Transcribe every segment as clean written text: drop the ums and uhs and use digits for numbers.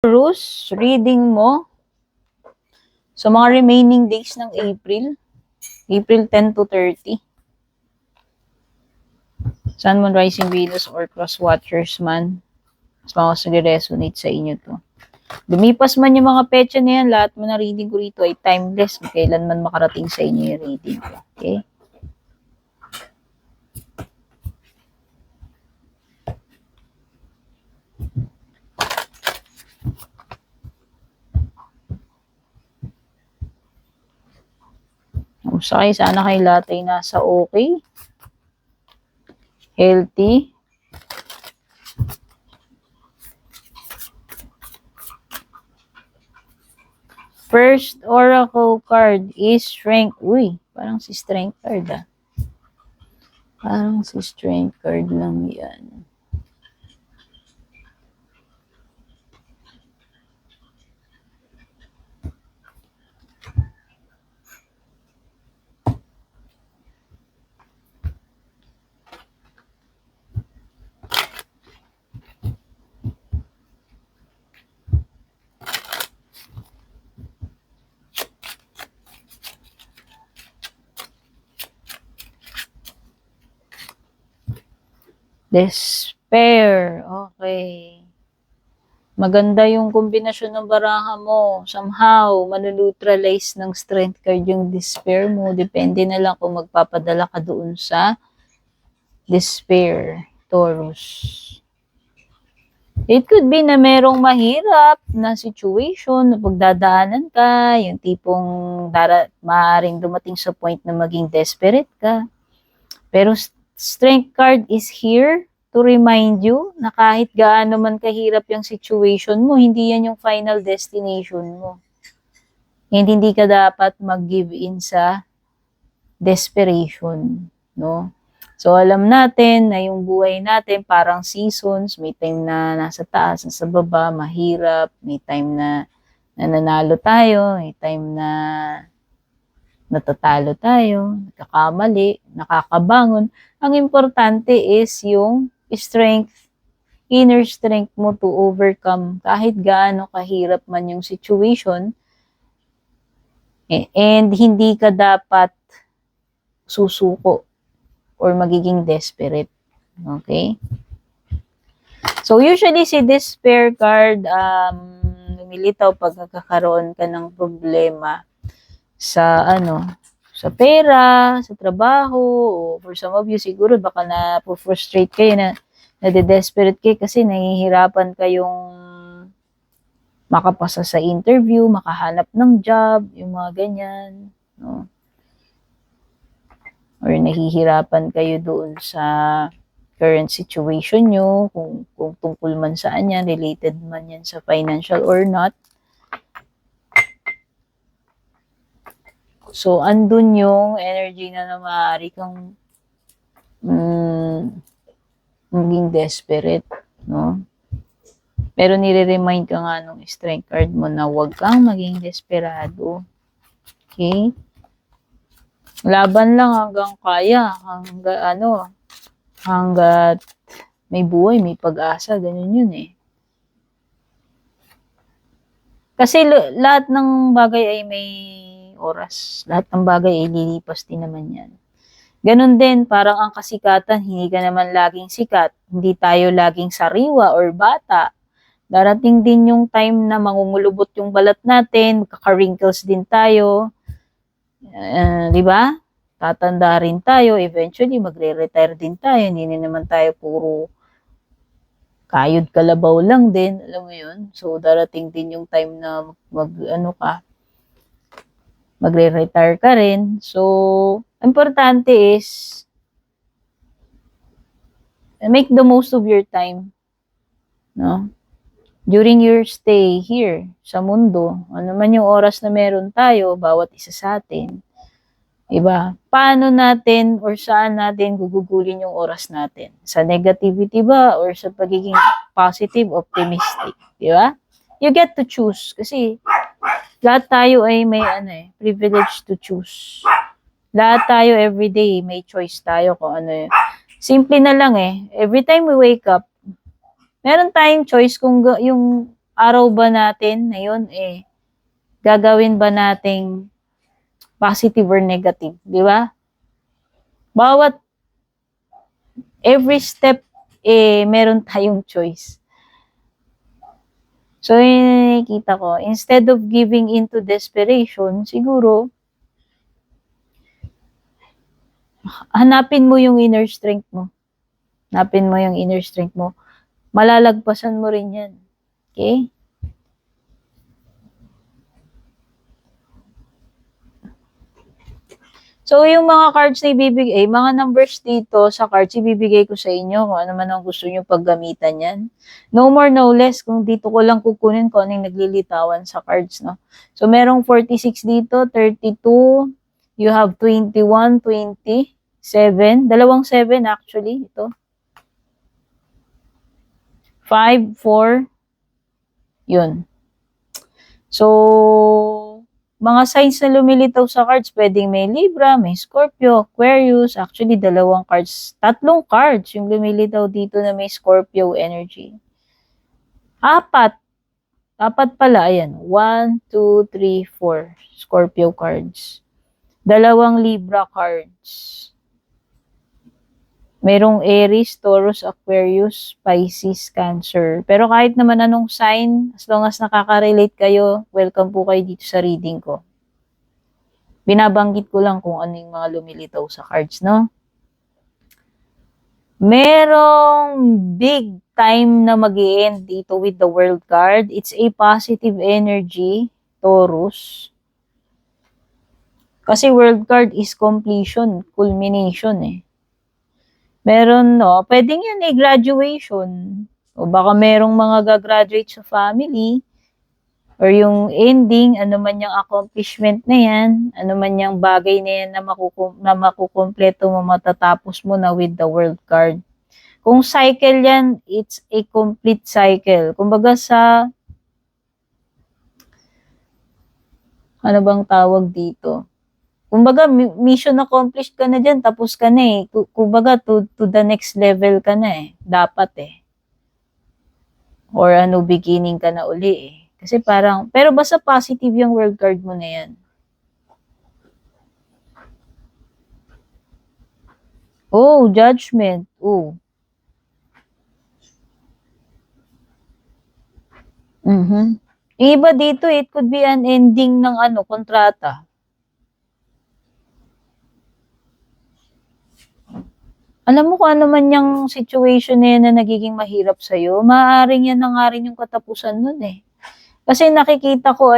Taurus, reading mo sa mga remaining days ng April 10 to 30. Sun, Moon, Rising, Venus, or Cross Watchers man. Mas mga resonate sa inyo to. Lumipas man yung mga petsa na yan, lahat mo na reading ko rito ay timeless. Kailan man makarating sa inyo yung reading ko. Okay? Kamusta kayo? Sana kayo lahat ay nasa okay, healthy. First oracle card is Strength. Uy, parang si Strength card ah. Parang si Strength card lang yan. Despair. Okay. Maganda yung kombinasyon ng baraha mo. Somehow, manuneutralize ng strength card yung despair mo. Depende na lang kung magpapadala ka doon sa despair, Taurus. It could be na merong mahirap na situation na pagdadaanan ka, yung tipong maaaring dumating sa point na maging desperate ka. Pero Strength card is here to remind you na kahit gaano man kahirap yung situation mo, hindi yan yung final destination mo. And hindi ka dapat mag-give in sa desperation, no? So, alam natin na yung buhay natin parang seasons, may time na nasa taas, nasa baba, mahirap, may time na nananalo tayo, may time na natatalo tayo, nakakamali, nakakabangon. Ang importante is yung strength, inner strength mo to overcome kahit gaano kahirap man yung situation. And hindi ka dapat susuko or magiging desperate. Okay? So, usually si despair card, lumilitaw pag nagkakaroon ka ng problema sa sa pera, sa trabaho, o for some of you siguro baka na-frustrate kayo na nade-desperate kayo kasi nahihirapan kayong makapasa sa interview, makahanap ng job, yung mga ganyan, no? Or nahihirapan kayo doon sa current situation nyo, kung tungkol man saan yan, related man yan sa financial or not. So, andun yung energy na maaari kang maging desperate, no? Pero nire-remind ka nga nung strength card mo na huwag kang maging desperado. Okay? Laban lang hanggang kaya, hanggat may buhay, may pag-asa, ganun yun eh. Kasi lahat ng bagay ay may oras. Lahat ng bagay ay lilipas din naman yan. Ganon din, parang ang kasikatan, hindi ka naman laging sikat. Hindi tayo laging sariwa or bata. Darating din yung time na mangungulubot yung balat natin, magkaka-wrinkles din tayo. Di ba? Tatanda rin tayo, eventually magre-retire din tayo. Hindi na naman tayo puro kayod kalabaw lang din, alam mo yun. So, darating din yung time na magre-retire ka rin. So, importante is make the most of your time, no? During your stay here sa mundo, ano man yung oras na meron tayo, bawat isa sa atin, diba? Paano natin or saan natin gugugulin yung oras natin? Sa negativity ba or sa pagiging positive, optimistic, diba? You get to choose kasi lahat tayo ay may privilege to choose. Lahat tayo everyday may choice tayo kung ano yun. Simple na lang every time we wake up, meron tayong choice kung yung araw ba natin na yun, gagawin ba nating positive or negative, di ba? Bawat every step, meron tayong choice. So, yun nakikita ko, instead of giving into desperation, siguro, hanapin mo yung inner strength mo. Hanapin mo yung inner strength mo. Malalagpasan mo rin yan. Okay? So, yung mga cards na ibibigay, mga numbers dito sa cards, ibibigay ko sa inyo kung ano man ang gusto nyo paggamitan yan. No more, no less. Kung dito ko lang kukunin kung ano yung naglilitawan sa cards, no? So, merong 46 dito, 32, you have 21, 20, 7, dalawang 7 actually, ito. 5, 4, yun. So, mga signs na lumilitaw sa cards, pwedeng may Libra, may Scorpio, Aquarius. Actually, dalawang cards. Tatlong cards yung lumilitaw dito na may Scorpio energy. Apat pala. Ayan. 1, 2, 3, 4 Scorpio cards. Dalawang Libra cards. Merong Aries, Taurus, Aquarius, Pisces, Cancer. Pero kahit naman anong sign, as long as nakaka-relate kayo, welcome po kayo dito sa reading ko. Binabanggit ko lang kung ano yung mga lumilitaw sa cards, no? Merong big time na mag-i-end dito with the World card. It's a positive energy, Taurus. Kasi World card is completion, culmination Meron, no? Pwedeng yan graduation. O baka merong mga gagraduate sa family. Or yung ending, ano man yung accomplishment na yan, ano man yung bagay na yan na makukumpleto mo, matatapos mo na with the World card. Kung cycle yan, it's a complete cycle. Kumbaga sa, ano bang tawag dito? Kumbaga, mission accomplished ka na dyan, tapos ka na Kumbaga, to the next level ka na Dapat Or beginning ka na uli Kasi parang, pero basta positive yung World card mo na yan. Oh, Judgment. Oh. Yung iba dito, it could be an ending ng kontrata. Alam mo kung ano man yung situation na yan na nagiging mahirap sa'yo, maaaring yan na nga rin yung katapusan nun Kasi nakikita ko,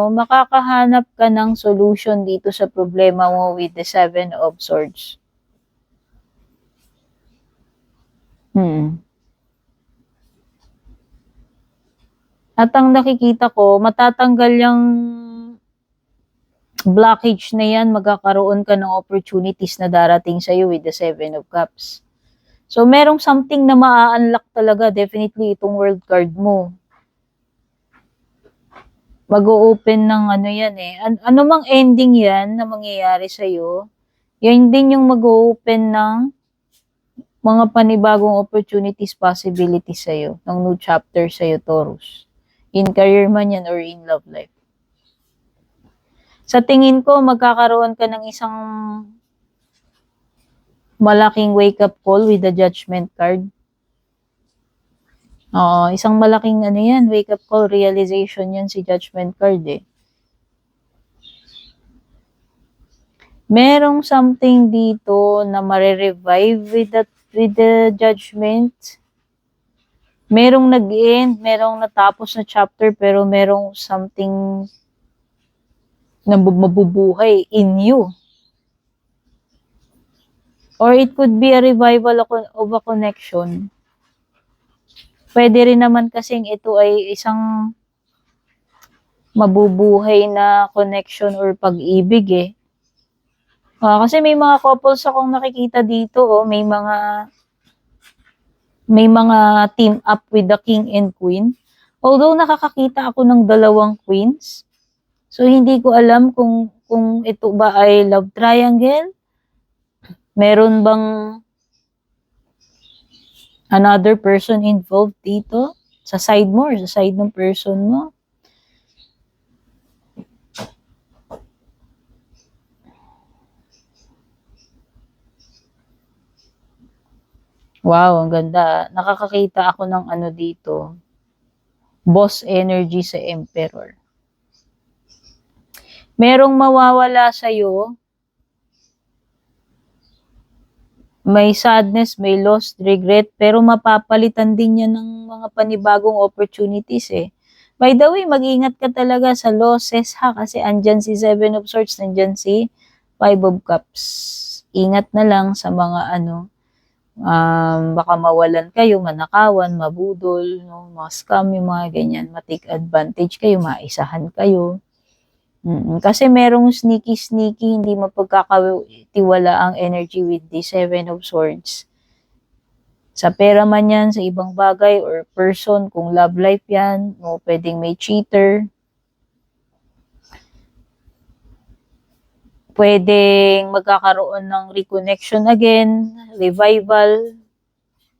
makakahanap ka ng solution dito sa problema mo with the 7 of Swords. At ang nakikita ko, matatanggal yung blockage na yan, magkakaroon ka ng opportunities na darating sa'yo with the 7 of Cups. So, merong something na maa-unlock talaga, definitely itong World card mo. Mag-o-open ng yan ano mang ending yan na mangyayari sa'yo, yan din yung mag-o-open ng mga panibagong opportunities, possibilities sa'yo, ng new chapter sa'yo, Taurus. In career man yan or in love life. Sa tingin ko, magkakaroon ka ng isang malaking wake-up call with the Judgment card. Oo, isang malaking wake-up call, realization yan si Judgment card Merong something dito na mare-revive with the Judgment. Merong nag-end, merong natapos na chapter, pero merong something na mabubuhay in you. Or it could be a revival of a connection. Pwede rin naman kasing ito ay isang mabubuhay na connection or pag-ibig kasi may mga couples akong nakikita dito may mga team up with the king and queen. Although nakakakita ako ng dalawang queens, so hindi ko alam kung ito ba ay love triangle, meron bang another person involved dito, Sa side mo or sa side ng person mo. Wow, ang ganda. Nakakakita ako ng ano dito. Boss energy sa Emperor. Merong mawawala sa'yo. May sadness, may loss, regret, pero mapapalitan din yan ng mga panibagong opportunities eh. By the way, mag-ingat ka talaga sa losses ha, kasi andyan si Seven of Swords, nandyan si Five of Cups. Ingat na lang sa mga ano, baka mawalan kayo, manakawan, mabudol, no, mga scam, yung mga ganyan, ma-take advantage kayo, maisahan kayo. Kasi merong sneaky, hindi mapagkakatiwala ang energy with the Seven of Swords. Sa pera man yan, sa ibang bagay or person, kung love life yan, o pwedeng may cheater. Pwedeng magkakaroon ng reconnection again, revival.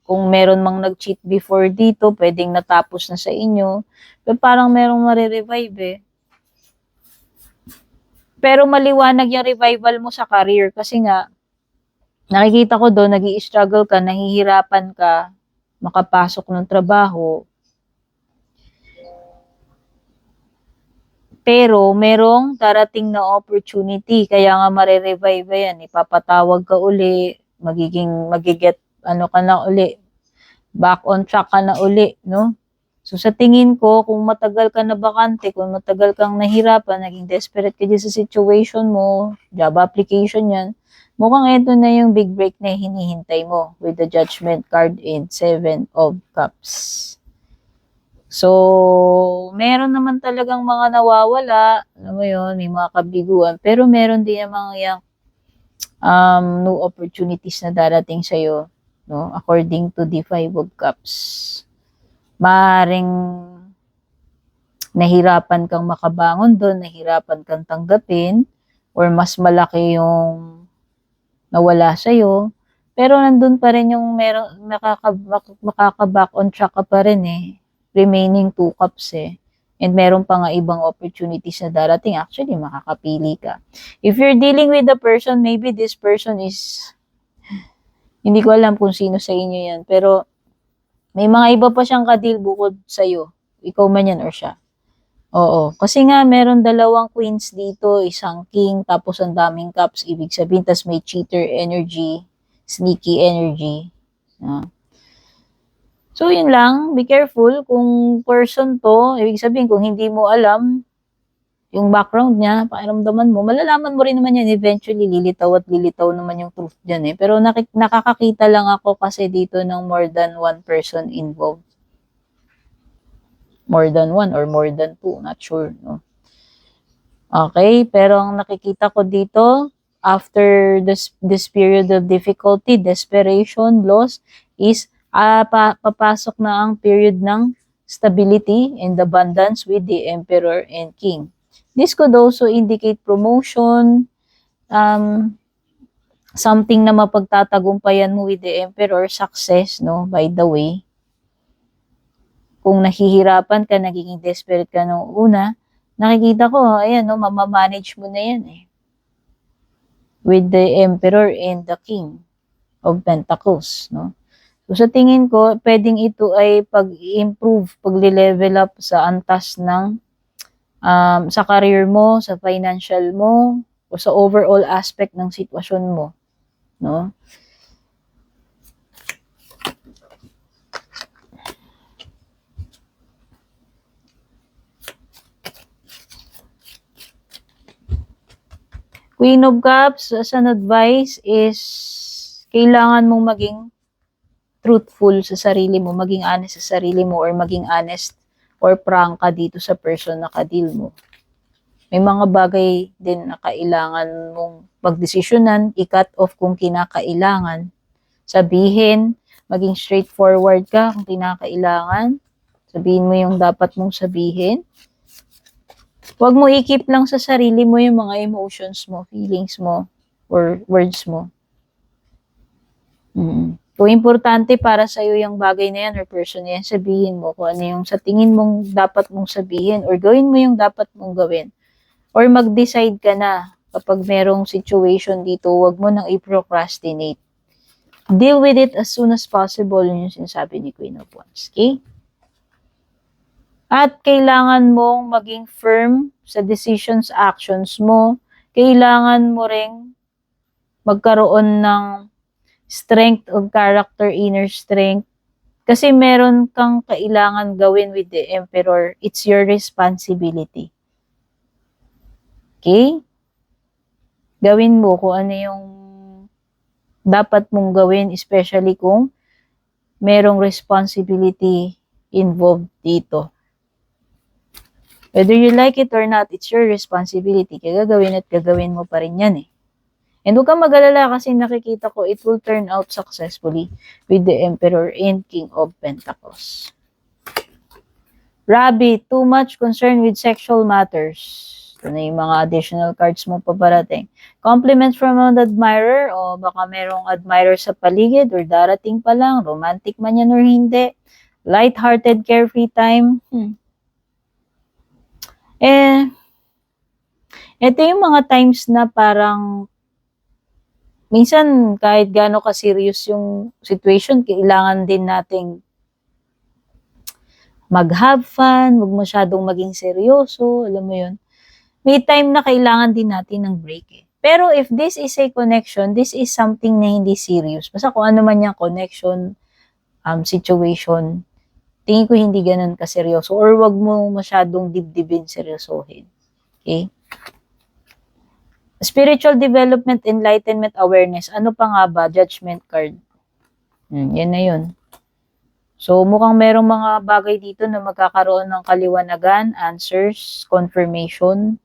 Kung meron mang nag-cheat before dito, pwedeng natapos na sa inyo. Pero parang merong marirevive eh. Pero maliwanag yung revival mo sa career kasi nga, nakikita ko doon, nag-i-struggle ka, nahihirapan ka, makapasok ng trabaho. Pero merong darating na opportunity, kaya nga marirevive yan, ipapatawag ka uli, magiget, ano ka na uli, back on track ka na uli, no? So sa tingin ko, kung matagal ka na bakante, kung matagal kang nahirapan, naging desperate ka dyan sa situation mo, job application yan, mukhang ito na yung big break na hinihintay mo with the Judgment card in Seven of Cups. So, meron naman talagang mga nawawala, alam mo yun, may mga kabiguan, pero meron din yung mga new opportunities na darating sa'yo, no? According to the Five of Cups. Maaaring nahirapan kang makabangon doon, nahirapan kang tanggapin, or mas malaki yung nawala sa'yo, pero nandun pa rin yung makaka-back on track ka pa rin eh. Remaining 2 cups eh. And meron pa nga ibang opportunities na darating. Actually, makakapili ka. If you're dealing with a person, maybe this person is, hindi ko alam kung sino sa inyo yan, pero may mga iba pa siyang kadil bukod sa'yo. Ikaw man yan or siya. Oo. Kasi nga, meron 2 queens dito, isang king, tapos ang daming cups, ibig sabihin, tas may cheater energy, sneaky energy. So, yun lang. Be careful kung person to, ibig sabihin, kung hindi mo alam yung background niya, pakiramdaman mo, malalaman mo rin naman yan eventually, lilitaw at lilitaw naman yung truth dyan eh. Pero nakakakita lang ako kasi dito ng more than 1 person involved. More than 1 or more than 2, not sure, no? Okay, pero ang nakikita ko dito, after this period of difficulty, desperation, loss, is papasok na ang period ng stability and abundance with the Emperor and King. This could also indicate promotion, something na mapagtatagumpayan mo with the Emperor, success, no, by the way. Kung nahihirapan ka, nagiging desperate ka noong una, nakikita ko, ayan, no, mamamanage mo na yan eh. With the Emperor and the King of Pentacles, no. So sa tingin ko, pwedeng ito ay pag-improve, pag-level up sa antas ng sa career mo, sa financial mo, o sa overall aspect ng sitwasyon mo, no? Queen of Cups, as an advice is, kailangan mong maging truthful sa sarili mo, maging honest sa sarili mo, or maging honest or frank ka dito sa person na kadil mo. May mga bagay din na kailangan mong pagdesisyonan, i-cut off kung kinakailangan. Sabihin, maging straightforward ka kung kinakailangan. Sabihin mo yung dapat mong sabihin. Huwag mo i-keep lang sa sarili mo yung mga emotions mo, feelings mo, or words mo. Kung importante para sa'yo yung bagay na yan or person na yan, sabihin mo kung ano yung sa tingin mong dapat mong sabihin or gawin mo yung dapat mong gawin. Or mag-decide ka na kapag merong situation dito, wag mo nang i-procrastinate. Deal with it as soon as possible, yun yung sinasabi ni Queen of Wands. Okay? At kailangan mong maging firm sa decisions, actions mo. Kailangan mo ring magkaroon ng strength of character, inner strength. Kasi meron kang kailangan gawin with the Emperor. It's your responsibility. Okay? Gawin mo kung ano yung dapat mong gawin, especially kung merong responsibility involved dito. Whether you like it or not, it's your responsibility. Kaya gagawin mo pa rin yan eh. And huwag kang mag-alala kasi nakikita ko it will turn out successfully with the Emperor and King of Pentacles. Rabbit, too much concern with sexual matters. Ito na yung mga additional cards mo paparating. Compliments from an admirer o baka merong admirer sa paligid or darating pa lang, romantic man yan or hindi. Light-hearted, carefree time. Ito yung mga times na parang minsan kahit gaano ka-serious yung situation, kailangan din nating mag-have fun, huwag masyadong maging seryoso, alam mo yun. May time na kailangan din natin ng break eh. Pero if this is a connection, this is something na hindi serious. Basta kung ano man yung connection, situation, tingin ko hindi ganun kaseryoso or wag mo masyadong dibdibin seryosohin. Okay? Spiritual development, enlightenment, awareness. Ano pa nga ba? Judgment card. Yan na yun. So, mukhang merong mga bagay dito na magkakaroon ng kaliwanagan, answers, confirmation.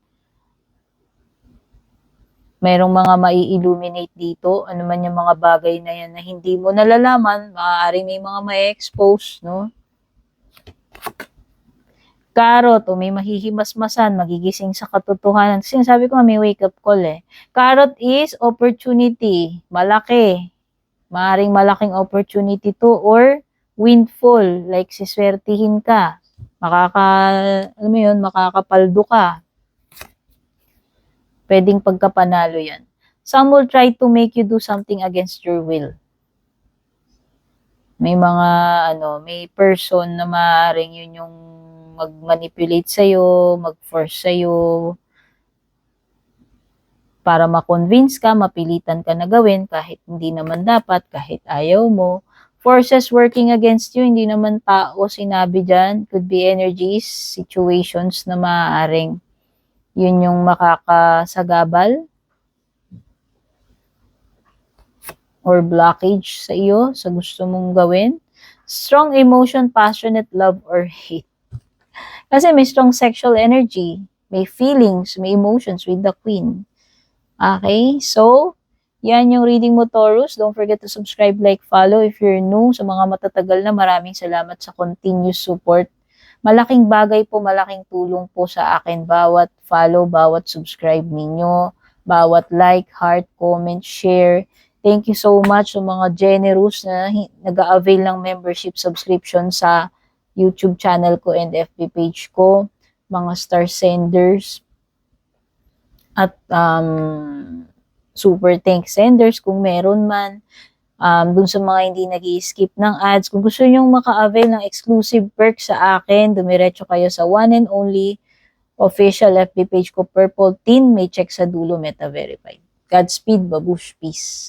Merong mga mai-illuminate dito. Ano man yung mga bagay na yan na hindi mo nalalaman, maaaring may mga ma-expose, no? Carrot, o may mahihimasmasan, magigising sa katotohanan. Sinasabi ko may wake-up call eh. Carrot is opportunity. Malaki. Maaaring malaking opportunity to or windfall. Like siswertihin ka. Alam mo yun, makakapaldo ka. Pwedeng pagkapanalo yan. Some will try to make you do something against your will. May mga, may person na maaaring yun yung mag-manipulate sa'yo, mag-force sa'yo, para ma-convince ka, mapilitan ka na gawin, kahit hindi naman dapat, kahit ayaw mo. Forces working against you, hindi naman tao sinabi dyan. Could be energies, situations na maaaring yun yung makakasagabal or blockage sa iyo, sa gusto mong gawin. Strong emotion, passionate love or hate. Kasi may strong sexual energy, may feelings, may emotions with the Queen. Okay? So, yan yung reading mo, Taurus. Don't forget to subscribe, like, follow if you're new. Sa mga matatagal na, maraming salamat sa continuous support. Malaking bagay po, malaking tulong po sa akin. Bawat follow, bawat subscribe ninyo, bawat like, heart, comment, share. Thank you so much sa mga generous na nag-a-avail ng membership subscription sa YouTube channel ko and FB page ko. Mga star senders. At super thanks senders kung meron man. Dun sa mga hindi nag-i-skip ng ads. Kung gusto nyo maka-avail ng exclusive perks sa akin, dumiretso kayo sa one and only official FB page ko, Purple Teen. May check sa dulo, Meta Verified. Godspeed, babush, peace.